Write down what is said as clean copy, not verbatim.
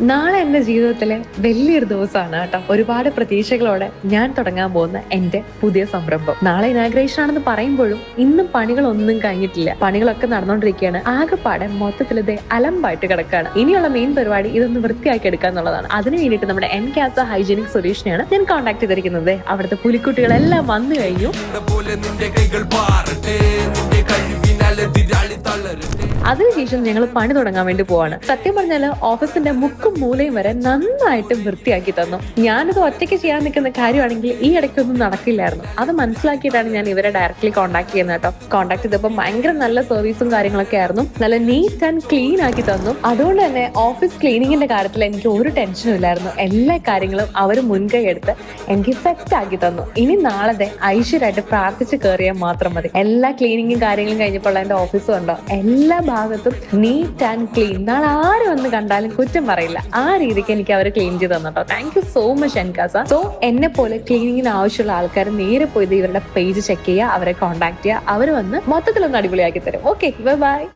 നാളെ എന്റെ ജീവിതത്തിലെ വലിയൊരു ദിവസമാണ് കേട്ടോ. ഒരുപാട് പ്രതീക്ഷകളോടെ ഞാൻ തുടങ്ങാൻ പോകുന്ന എന്റെ പുതിയ സംരംഭം. നാളെ ഇനാഗ്രേഷൻ ആണെന്ന് പറയുമ്പോഴും ഇന്നും പണികളൊന്നും കഴിഞ്ഞിട്ടില്ല. പണികളൊക്കെ നടന്നുകൊണ്ടിരിക്കുകയാണ്. ആകെപ്പാടെ മൊത്തത്തിൽ ഇത് അലമ്പായിട്ട് കിടക്കുകയാണ്. ഇനിയുള്ള മെയിൻ പരിപാടി ഇതൊന്ന് വൃത്തിയാക്കി എടുക്കുക എന്നുള്ളതാണ്. അതിന് വേണ്ടിയിട്ട് നമ്മുടെ എൻകാസ ഹൈജീനിക് സൊല്യൂഷനെയാണ് ഞാൻ കോൺടാക്ട് ചെയ്തിരിക്കുന്നത്. അവിടുത്തെ പുലിക്കുട്ടികളെല്ലാം വന്നു കഴിഞ്ഞു. അതിനുശേഷം ഞങ്ങൾ പണി തുടങ്ങാൻ വേണ്ടി പോവാണ്. സത്യം പറഞ്ഞാൽ ഓഫീസിന്റെ മുക്കും മൂലയും വരെ നന്നായിട്ട് വൃത്തിയാക്കി തന്നു. ഞാനത് ഒറ്റയ്ക്ക് ചെയ്യാൻ നിൽക്കുന്ന കാര്യമാണെങ്കിൽ ഈ ഇടയ്ക്കൊന്നും നടക്കില്ലായിരുന്നു. അത് മനസ്സിലാക്കിയിട്ടാണ് ഞാൻ ഇവരെ ഡയറക്ട്ലി കോൺടാക്ട് ചെയ്യുന്നത് കേട്ടോ. കോൺടാക്ട് ചെയ്തപ്പോൾ ഭയങ്കര നല്ല സർവീസും കാര്യങ്ങളൊക്കെ ആയിരുന്നു. നല്ല നീറ്റ് ആൻഡ് ക്ലീൻ ആക്കി തന്നു. അതുകൊണ്ട് തന്നെ ഓഫീസ് ക്ലീനിങ്ങിന്റെ കാര്യത്തിൽ എനിക്ക് ഒരു ടെൻഷനും ഇല്ലായിരുന്നു. എല്ലാ കാര്യങ്ങളും അവർ മുൻകൈ എടുത്ത് എനിക്ക് സെറ്റ് ആക്കി തന്നു. ഇനി നാളെ ഐശ്വര്യമായിട്ട് പ്രാർത്ഥിച്ച് കയറിയാൽ മാത്രം മതി. എല്ലാ ക്ലീനിങ്ങും കാര്യങ്ങളും കഴിഞ്ഞപ്പോൾ എന്റെ ഓഫീസും ഉണ്ടോ എല്ലാ ഭാഗത്തും നീറ്റ് ആൻഡ് ക്ലീൻ. നാളെ ആര് വന്ന് കണ്ടാലും കുറ്റം പറയില്ല. ആ രീതിക്ക് എനിക്ക് അവർ ക്ലീൻ ചെയ്ത് തന്നിട്ടോ. താങ്ക് യു സോ മച്ച് എൻകാസ. സോ എന്നെ പോലെ ക്ലീനിങ്ങിന് ആവശ്യമുള്ള ആൾക്കാർ നേരെ പോയി ഇവരുടെ പേജ് ചെക്ക് ചെയ്യുക, അവരെ കോൺടാക്ട് ചെയ്യുക. അവർ വന്ന് മൊത്തത്തിലൊന്ന് അടിപൊളിയാക്കി തരും. Okay, bye bye.